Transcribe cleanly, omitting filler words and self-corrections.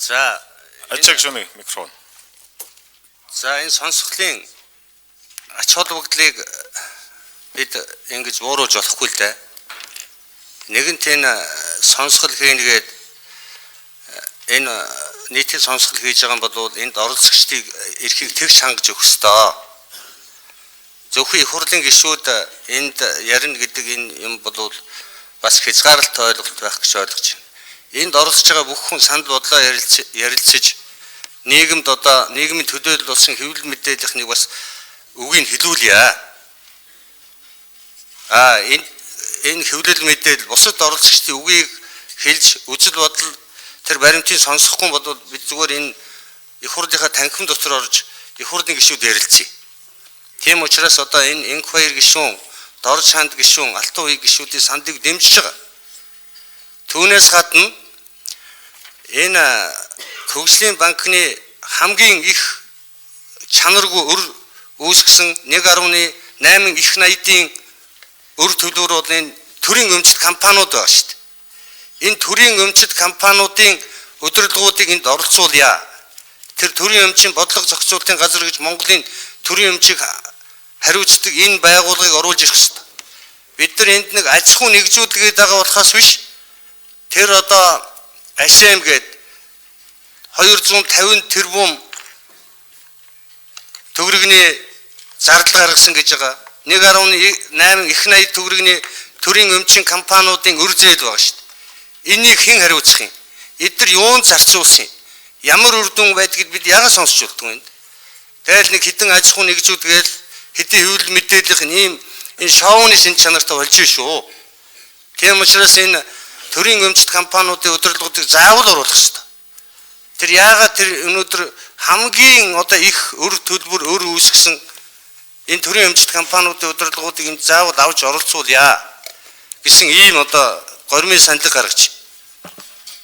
За Ажиг шуны микрофон. за энэ сонсголын ач холбогдлыг бид ингэж бууруулж болохгүй л дээ. Нэгэнт энэ сонсгол хийнгээд энэ нийтийн сонсгол хийж байгаа юм бол энд оролцогчдыг эрхийг тэгш хангаж өгөх ёстой. Зөвхөн их хурлын гишүүд энд ярина гэдэг энэ юм бол бас хязгаарлалт ойлголт байх гэж ойлгож байна. Энд оролцож байгаа бүх хүн санал бодлоо ярилцаж нийгэмд одоо нийгмийн төлөөлөл болсон хэвлэл мэдээллийнхнийг бас үгийг хэлүүлье. Энэ хэвлэл мэдээлэл бусад оролцогчдын үгийг хэлж үзэл бодол тэр баримтыг сонсохгүй бол бид зүгээр энэ их хурлынхаа танхим дотор орж их хурлын гишүүд ярилцъя. Тийм учраас одоо энэ инквайр гишүүн, дор чанд гишүүн, алтан үе гишүүдийн сандыг дэмжиж байгаа. Түүнээс гадна энэ хөгжлийн банкны хамгийн их чанаргүй өр үүсгэсэн 1.8 их найдын өр төлбөр бол энэ төрийн өмчит компаниуд байгаа шүү дээ. Энэ төрийн өмчит компаниудын удирдлагуудыг энд оролцуулъя. Тэр төрийн өмчийн бодлого зохицуулалтын газар гэж Монголын төрийн өмчийг хариуцдаг энэ байгууллагыг оруулж ирэх хэрэгтэй. Бид нар энд нэг аж ахуй нэгжүүлгээд байгаа болохоос биш. Тэр одоо АШМ гээд 250 тэрбум төгрөгний зардал гаргасан гэж байгаа. 1.8 их найд төгрөгний төрийн өмчийн компаниудын өр зээл байгаа шүү дээ. Энийг хэн хариуцах юм? Эдгээр юунд зарцуулсан юм? Ямар үр дүн байдгийг бид яагаад сонсч болдгоо энд? Тэгэл нэг хідэн аж ахуй нэгжүүд гээл хэдийн хэвлэл мэдээллийнх нь энэ шоуны шин чанартай болж шүү. Тийм учраас энэ төрийн өмчит компаниудын удирдлагуудыг заавал оруулах хэрэгтэй. Тэр яагаад тэр өнөөдөр хамгийн одоо их өр төлбөр өр үүсгэсэн энэ төрийн өмчит компаниудын удирдлагуудыг энд заавал авч оролцуулъя гэсэн ийм одоо гормын саналыг гаргаж